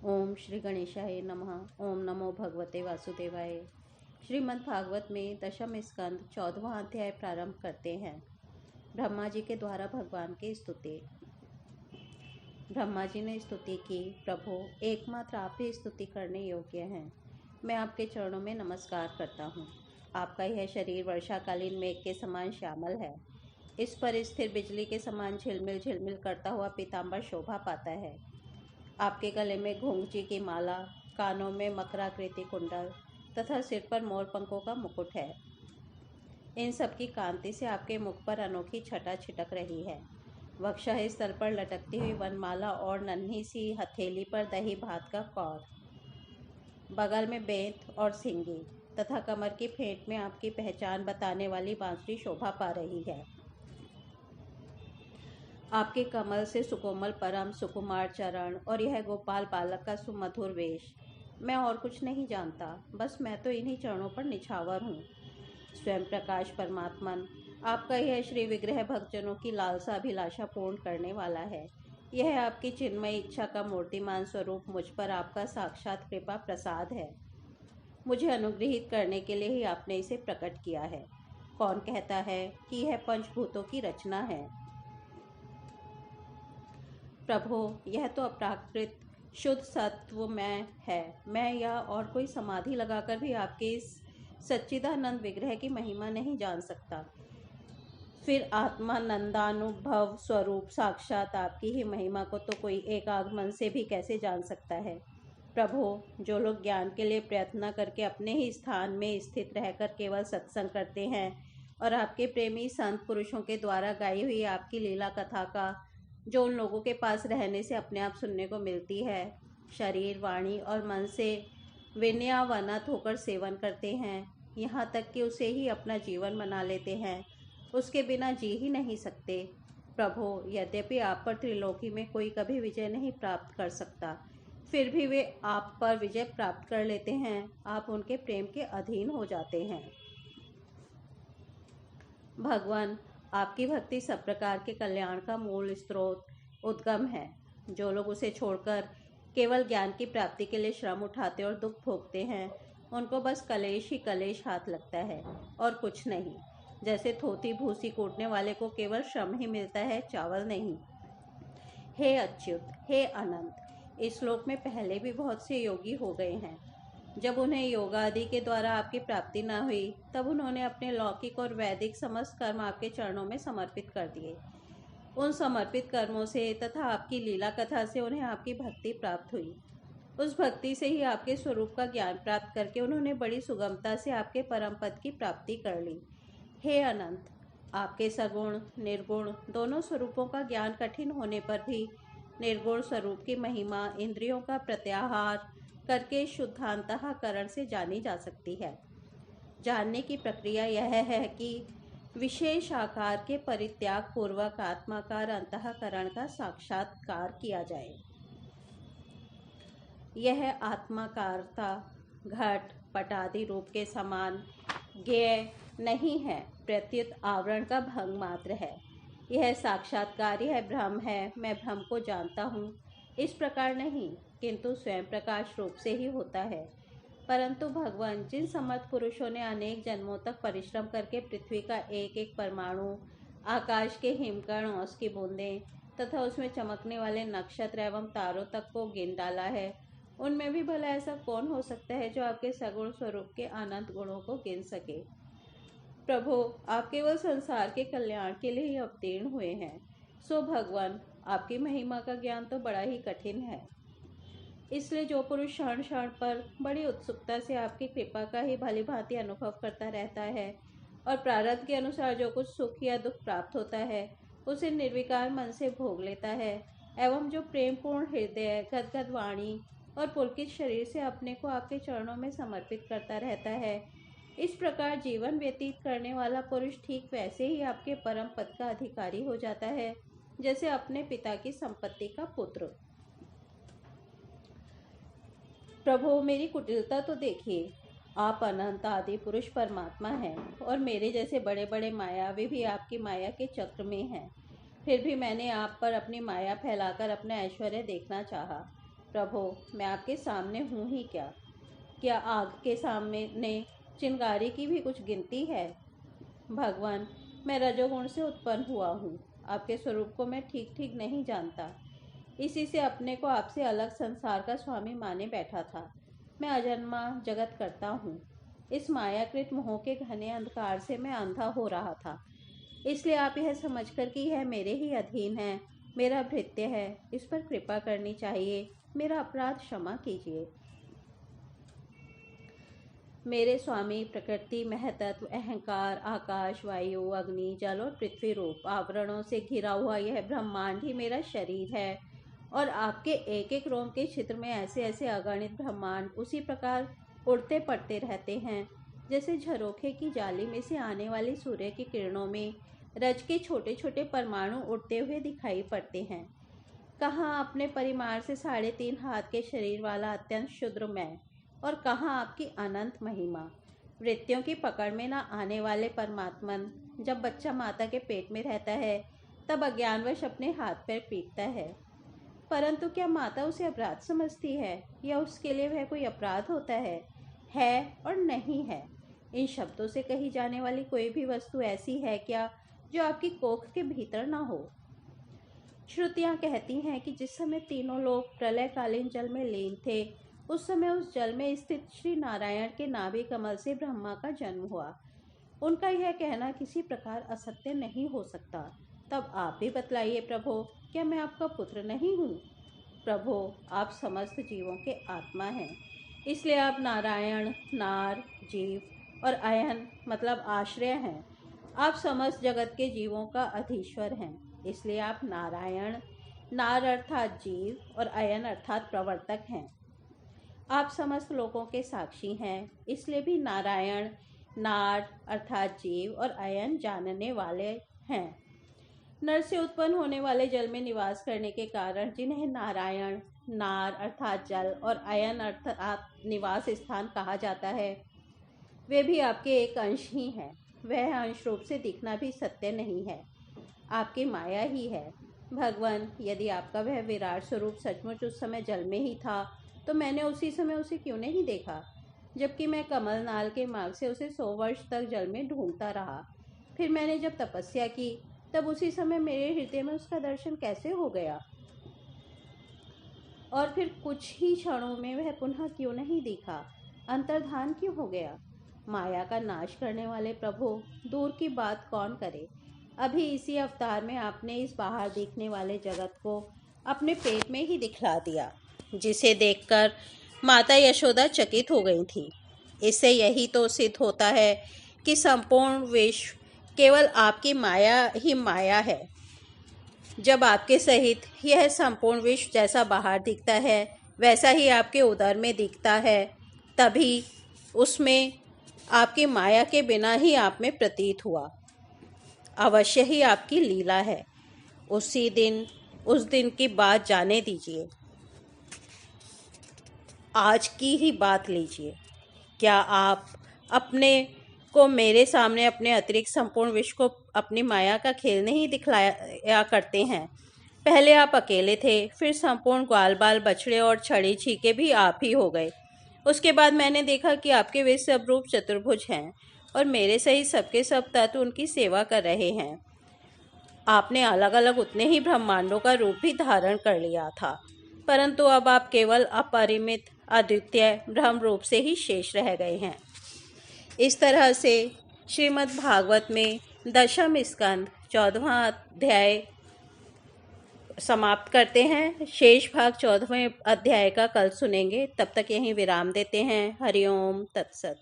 ओम श्री गणेशाय नमः। ओम नमो भगवते वासुदेवाय। श्रीमद् भागवत में दशम स्कंद 14वां अध्याय प्रारंभ करते हैं। ब्रह्मा जी के द्वारा भगवान की स्तुति। ब्रह्मा जी ने स्तुति की, प्रभु एकमात्र आप ही स्तुति करने योग्य हैं। मैं आपके चरणों में नमस्कार करता हूँ। आपका यह शरीर वर्षाकालीन मेघ के समान श्यामल है। इस पर स्थिर बिजली के समान झिलमिल झिलमिल करता हुआ पीताम्बर शोभा पाता है। आपके गले में घुंघची की माला, कानों में मकराकृति कुंडल तथा सिर पर मोर पंखों का मुकुट है। इन सब की कांति से आपके मुख पर अनोखी छटा छिटक रही है। वक्षः स्थल पर लटकती हुई वनमाला और नन्ही सी हथेली पर दही भात का कौर, बगल में बेंत और सिंगी तथा कमर की फेंट में आपकी पहचान बताने वाली बांसुरी शोभा पा रही है। आपके कमल से सुकोमल परम सुकुमार चरण और यह गोपाल बालक का सुमधुर वेश। मैं और कुछ नहीं जानता, बस मैं तो इन्हीं चरणों पर निछावर हूँ। स्वयं प्रकाश परमात्मन, आपका यह श्री विग्रह भक्तजनों की लालसा अभिलाषा पूर्ण करने वाला है। यह आपकी चिन्मय इच्छा का मूर्तिमान स्वरूप मुझ पर आपका साक्षात कृपा प्रसाद है। मुझे अनुग्रहित करने के लिए ही आपने इसे प्रकट किया है। कौन कहता है कि यह पंचभूतों की रचना है? प्रभो, यह तो अप्राकृत शुद्ध सत्व में है। मैं या और कोई समाधि लगाकर भी आपके इस सच्चिदानंद विग्रह की महिमा नहीं जान सकता। फिर आत्मानंदानुभव स्वरूप साक्षात आपकी ही महिमा को तो कोई एकाग्र मन से भी कैसे जान सकता है? प्रभो, जो लोग ज्ञान के लिए प्रयत्न करके अपने ही स्थान में स्थित रहकर केवल सत्संग करते हैं और आपके प्रेमी संत पुरुषों के द्वारा गाई हुई आपकी लीला कथा का, जो उन लोगों के पास रहने से अपने आप सुनने को मिलती है, शरीर, वाणी और मन से विनयावनत होकर सेवन करते हैं, यहाँ तक कि उसे ही अपना जीवन बना लेते हैं, उसके बिना जी ही नहीं सकते। प्रभो, यद्यपि आप पर त्रिलोकी में कोई कभी विजय नहीं प्राप्त कर सकता, फिर भी वे आप पर विजय प्राप्त कर लेते हैं। आप उनके प्रेम के अधीन हो जाते हैं। भगवान, आपकी भक्ति सब प्रकार के कल्याण का मूल स्रोत उद्गम है। जो लोग उसे छोड़कर केवल ज्ञान की प्राप्ति के लिए श्रम उठाते और दुख भोगते हैं, उनको बस कलेश ही कलेश हाथ लगता है और कुछ नहीं। जैसे थोथी भूसी कूटने वाले को केवल श्रम ही मिलता है, चावल नहीं। हे अच्युत, हे अनंत, इस श्लोक में पहले भी बहुत से योगी हो गए हैं। जब उन्हें योगा आदि के द्वारा आपकी प्राप्ति न हुई, तब उन्होंने अपने लौकिक और वैदिक समस्त कर्म आपके चरणों में समर्पित कर दिए। उन समर्पित कर्मों से तथा आपकी लीला कथा से उन्हें आपकी भक्ति प्राप्त हुई। उस भक्ति से ही आपके स्वरूप का ज्ञान प्राप्त करके उन्होंने बड़ी सुगमता से आपके परम पद की प्राप्ति कर ली। हे अनंत, आपके सगुण निर्गुण दोनों स्वरूपों का ज्ञान कठिन होने पर भी निर्गुण स्वरूप की महिमा इंद्रियों का प्रत्याहार करके शुद्धांतःकरण से जानी जा सकती है। जानने की प्रक्रिया यह है कि विशेष आकार के परित्याग पूर्वक आत्माकार अंतःकरण का साक्षात्कार किया जाए। यह आत्माकारता घट पट आदि रूप के समान ज्ञेय नहीं है, प्रत्युत आवरण का भंग मात्र है। यह साक्षात्कार, यह भ्रम है, मैं भ्रम को जानता हूँ, इस प्रकार नहीं, किंतु स्वयं प्रकाश रूप से ही होता है। परंतु भगवान, जिन समर्थ पुरुषों ने अनेक जन्मों तक परिश्रम करके पृथ्वी का एक एक परमाणु, आकाश के हिमकण, औस की बूंदें तथा उसमें चमकने वाले नक्षत्र एवं तारों तक को गिन डाला है, उनमें भी भला ऐसा कौन हो सकता है जो आपके सगुण स्वरूप के अनंत गुणों को गिन सके? प्रभु, आप केवल संसार के कल्याण के लिए ही अवतीर्ण हुए हैं। सो भगवान, आपकी महिमा का ज्ञान तो बड़ा ही कठिन है। इसलिए जो पुरुष क्षण क्षण पर बड़ी उत्सुकता से आपकी कृपा का ही भली भांति अनुभव करता रहता है और प्रारब्ध के अनुसार जो कुछ सुख या दुख प्राप्त होता है, उसे निर्विकार मन से भोग लेता है, एवं जो प्रेम पूर्ण हृदय, गदगद वाणी और पुलकित शरीर से अपने को आपके चरणों में समर्पित करता रहता है, इस प्रकार जीवन व्यतीत करने वाला पुरुष ठीक वैसे ही आपके परम पद का अधिकारी हो जाता है, जैसे अपने पिता की संपत्ति का पुत्र। प्रभु, मेरी कुटिलता तो देखिए। आप अनंत आदि पुरुष परमात्मा हैं और मेरे जैसे बड़े बड़े मायावी भी आपकी माया के चक्र में हैं। फिर भी मैंने आप पर अपनी माया फैलाकर अपना ऐश्वर्य देखना चाहा। प्रभो, मैं आपके सामने हूँ ही क्या? क्या आग के सामने चिंगारी की भी कुछ गिनती है? भगवान, मैं रजोगुण से उत्पन्न हुआ हूँ। आपके स्वरूप को मैं ठीक ठीक नहीं जानता। इसी से अपने को आपसे अलग संसार का स्वामी माने बैठा था। मैं अजन्मा जगत करता हूँ। इस मायाकृत मोह के घने अंधकार से मैं अंधा हो रहा था। इसलिए आप यह समझकर कि यह मेरे ही अधीन है, मेरा भृत्य है, इस पर कृपा करनी चाहिए। मेरा अपराध क्षमा कीजिए। मेरे स्वामी प्रकृति, महतत्व, अहंकार, आकाश, वायु, अग्नि, जल और पृथ्वी रूप आवरणों से घिरा हुआ यह ब्रह्मांड ही मेरा शरीर है। और आपके एक एक रोम के क्षेत्र में ऐसे ऐसे अगणित ब्रह्मांड उसी प्रकार उड़ते पड़ते रहते हैं, जैसे झरोखे की जाली में से आने वाली सूर्य की किरणों में रज के छोटे छोटे परमाणु उड़ते हुए दिखाई पड़ते हैं। कहाँ अपने परिमाण से 3.5 हाथ के शरीर वाला अत्यंत क्षुद्र मैं, और कहाँ आपकी अनंत महिमा। वृत्तियों की पकड़ में न आने वाले परमात्मन जब बच्चा माता के पेट में रहता है तब अज्ञानवश अपने हाथ पैर पीटता है। परंतु क्या माता उसे अपराध समझती है, या उसके लिए वह कोई अपराध होता है और नहीं है? इन शब्दों से कही जाने वाली कोई भी वस्तु ऐसी है क्या जो आपकी कोख के भीतर ना हो? श्रुतियाँ कहती हैं कि जिस समय तीनों लोग प्रलयकालीन जल में लीन थे, उस समय उस जल में स्थित श्री नारायण के नाभि कमल से ब्रह्मा का जन्म हुआ। उनका यह कहना किसी प्रकार असत्य नहीं हो सकता। तब आप भी बतलाइए प्रभो, क्या मैं आपका पुत्र नहीं हूँ? प्रभो, आप समस्त जीवों के आत्मा हैं, इसलिए आप नारायण, नार, जीव और अयन मतलब आश्रय हैं। आप समस्त जगत के जीवों का अधीश्वर हैं, इसलिए आप नारायण, नार अर्थात जीव और अयन अर्थात प्रवर्तक हैं। आप समस्त लोगों के साक्षी हैं, इसलिए भी नारायण, नार अर्थात जीव और अयन जानने वाले हैं। नर से उत्पन्न होने वाले जल में निवास करने के कारण जिन्हें नारायण, नार अर्थात जल और अयन अर्थात निवास स्थान कहा जाता है, वे भी आपके एक अंश ही हैं। वह अंश रूप से दिखना भी सत्य नहीं है, आपकी माया ही है। भगवान, यदि आपका वह विराट स्वरूप सचमुच उस समय जल में ही था, तो मैंने उसी समय उसे क्यों नहीं देखा, जबकि मैं कमल नाल के मार्ग से उसे 100 वर्ष तक जल में ढूंढता रहा। फिर मैंने जब तपस्या की, तब उसी समय मेरे हृदय में उसका दर्शन कैसे हो गया, और फिर कुछ ही क्षणों में वह पुनः क्यों नहीं दिखा, अंतर्धान क्यों हो गया? माया का नाश करने वाले प्रभु, दूर की बात कौन करे। अभी इसी अवतार में आपने इस बाहर दिखने वाले जगत को अपने पेट में ही दिखला दिया, जिसे देखकर माता यशोदा चकित हो गई थी। इससे यही तो सिद्ध होता है कि संपूर्ण विश्व केवल आपकी माया ही माया है। जब आपके सहित यह संपूर्ण विश्व जैसा बाहर दिखता है, वैसा ही आपके उदर में दिखता है, तभी उसमें आपकी माया के बिना ही आप में प्रतीत हुआ। अवश्य ही आपकी लीला है। उस दिन की बात जाने दीजिए, आज की ही बात लीजिए। क्या आप अपने को मेरे सामने अपने अतिरिक्त संपूर्ण विश्व को अपनी माया का खेल नहीं दिखलाया करते हैं? पहले आप अकेले थे, फिर संपूर्ण ग्वाल बाल बछड़े और छड़ी छीके भी आप ही हो गए। उसके बाद मैंने देखा कि आपके वे सब रूप चतुर्भुज हैं, और मेरे सहित सबके सब तत्व उनकी सेवा कर रहे हैं। आपने अलग अलग उतने ही ब्रह्मांडों का रूप भी धारण कर लिया था, परंतु अब आप केवल अपरिमित अद्वितीय ब्रह्म रूप से ही शेष रह गए हैं। इस तरह से श्रीमद् भागवत में 10वें स्कंद 14वां अध्याय समाप्त करते हैं। शेष भाग 14वें अध्याय का कल सुनेंगे। तब तक यहीं विराम देते हैं। हरिओम तत्सत।